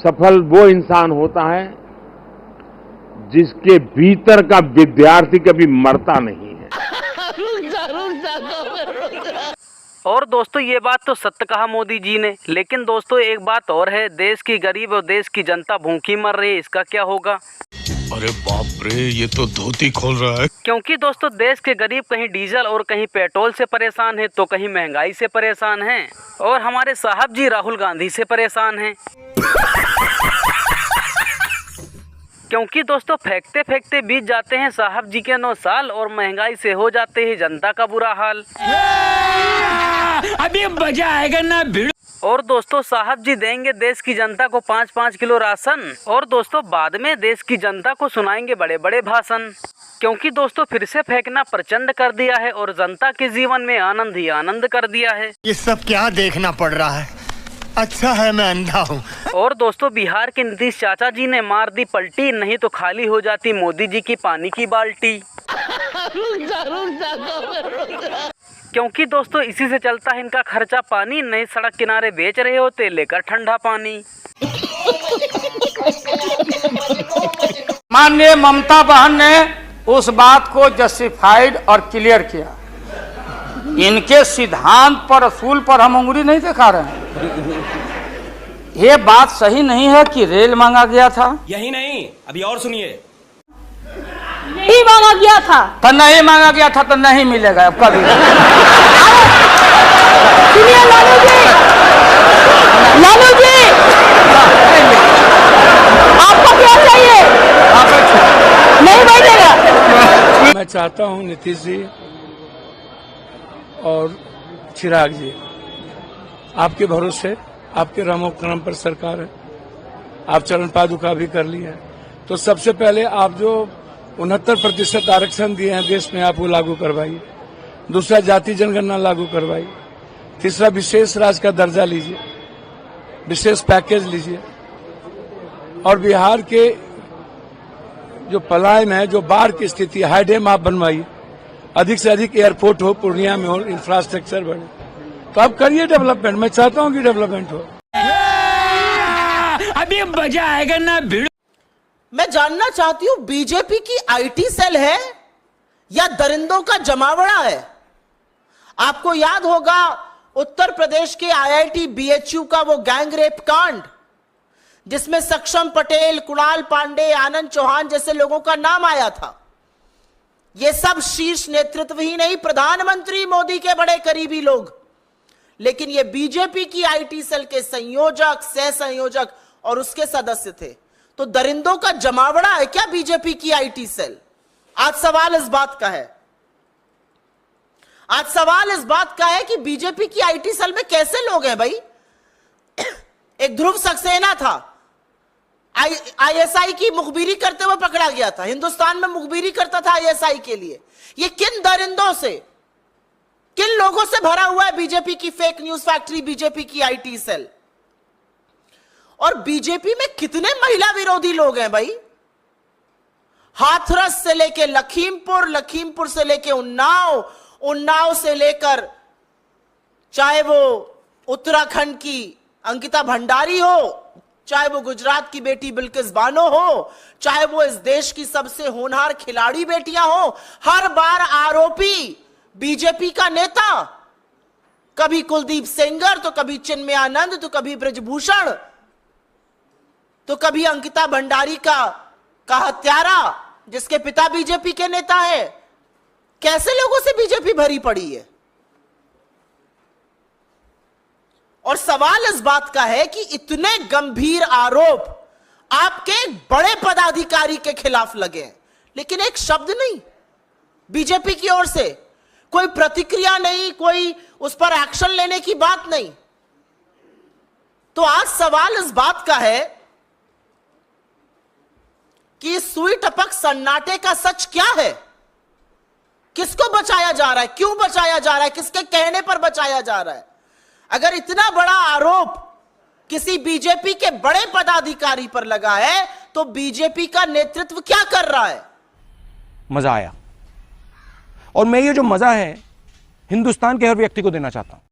सफल वो इंसान होता है जिसके भीतर का विद्यार्थी कभी मरता नहीं है। और दोस्तों ये बात तो सत्य कहा मोदी जी ने, लेकिन दोस्तों एक बात और है, देश की गरीब और देश की जनता भूखी मर रही है, इसका क्या होगा? अरे बाप रे, ये तो धोती खोल रहा है। क्योंकि दोस्तों देश के गरीब कहीं डीजल और कहीं पेट्रोल से परेशान है, तो कहीं महंगाई से परेशान है, और हमारे साहब जी राहुल गांधी से परेशान हैं। क्योंकि दोस्तों फेंकते फेंकते बीत जाते हैं साहब जी के 9 साल और महंगाई से हो जाते हैं जनता का बुरा हाल। अभी मजा आएगा ना भिड़। और दोस्तों साहब जी देंगे देश की जनता को 5-5 किलो राशन, और दोस्तों बाद में देश की जनता को सुनाएंगे बड़े बड़े भाषण। क्योंकि दोस्तों फिर से फेंकना प्रचंड कर दिया है और जनता के जीवन में आनंद ही आनंद कर दिया है। ये सब क्या देखना पड़ रहा है? अच्छा है मैं अंधा हूँ। और दोस्तों बिहार के नीतीश चाचा जी ने मार दी पलटी, नहीं तो खाली हो जाती मोदी जी की पानी की बाल्टी। क्योंकि दोस्तों इसी से चलता है इनका खर्चा पानी, नहीं सड़क किनारे बेच रहे होते लेकर ठंडा पानी। माननीय ममता बहन ने उस बात को जस्टिफाइड और क्लियर किया। इनके सिद्धांत पर असूल पर हम उंगली नहीं दिखा रहे हैं। ये बात सही नहीं है कि रेल मांगा गया था। यही नहीं, अभी और सुनिए। नहीं मांगा गया था तो नहीं मांगा गया था तो नहीं मिलेगा अब कभी। सुनिए लालू जी, लालू जी आपको क्या चाहिए? नहीं बैठेगा। मैं चाहता हूं नीतीश जी और चिराग जी, आपके भरोसे, आपके रामोपक्रम पर सरकार है, आप चरण पादुका भी कर ली है, तो सबसे पहले आप जो 69% आरक्षण दिए हैं देश में, आप वो लागू करवाइए। दूसरा, जाति जनगणना लागू करवाइए। तीसरा, विशेष राज्य का दर्जा लीजिए, विशेष पैकेज लीजिए। और बिहार के जो पलायन है, जो बाढ़ की स्थिति, हाई डैम आप बनवाइए, अधिक से अधिक एयरपोर्ट हो, पूर्णिया में हो, इंफ्रास्ट्रक्चर बढ़े, तो आप करिए डेवलपमेंट। मैं चाहता हूं कि डेवलपमेंट हो। अभी मजा आएगा ना भिड़। मैं जानना चाहती हूं बीजेपी की आईटी सेल है या दरिंदों का जमावड़ा है? आपको याद होगा उत्तर प्रदेश के आईआईटी बीएचयू का वो गैंग रेप कांड, जिसमें सक्षम पटेल, कुणाल पांडे, आनंद चौहान जैसे लोगों का नाम आया था। ये सब शीर्ष नेतृत्व ही नहीं, प्रधानमंत्री मोदी के बड़े करीबी लोग। लेकिन ये बीजेपी की आईटी सेल के संयोजक, सह संयोजक और उसके सदस्य थे। तो दरिंदों का जमावड़ा है क्या बीजेपी की आईटी सेल? आज सवाल इस बात का है, आज सवाल इस बात का है कि बीजेपी की आईटी सेल में कैसे लोग हैं भाई? एक ध्रुव सक्सेना था, आईएसआई की मुखबिरी करते हुए पकड़ा गया था, हिंदुस्तान में मुखबिरी करता था आईएसआई के लिए। ये किन दरिंदों से, किन लोगों से भरा हुआ है बीजेपी की फेक न्यूज फैक्ट्री, बीजेपी की आईटी सेल? और बीजेपी में कितने महिला विरोधी लोग हैं भाई? हाथरस से लेके लखीमपुर, लखीमपुर से लेके उन्नाव, उन्नाव से लेकर चाहे वो उत्तराखंड की अंकिता भंडारी हो, चाहे वो गुजरात की बेटी बिल्किस बानो हो, चाहे वो इस देश की सबसे होनहार खिलाड़ी बेटियां हो, हर बार आरोपी बीजेपी का नेता। कभी कुलदीप सेंगर, तो कभी चिन्मय आनंद, तो कभी ब्रजभूषण, तो कभी अंकिता भंडारी का हत्यारा जिसके पिता बीजेपी के नेता है। कैसे लोगों से बीजेपी भरी पड़ी है? और सवाल इस बात का है कि इतने गंभीर आरोप आपके बड़े पदाधिकारी के खिलाफ लगे हैं, लेकिन एक शब्द नहीं बीजेपी की ओर से, कोई प्रतिक्रिया नहीं, कोई उस पर एक्शन लेने की बात नहीं। तो आज सवाल इस बात का है कि सुई टपक सन्नाटे का सच क्या है? किसको बचाया जा रहा है? क्यों बचाया जा रहा है? किसके कहने पर बचाया जा रहा है? अगर इतना बड़ा आरोप किसी बीजेपी के बड़े पदाधिकारी पर लगा है, तो बीजेपी का नेतृत्व क्या कर रहा है? मजा आया, और मैं ये जो मजा है हिंदुस्तान के हर व्यक्ति को देना चाहता हूं।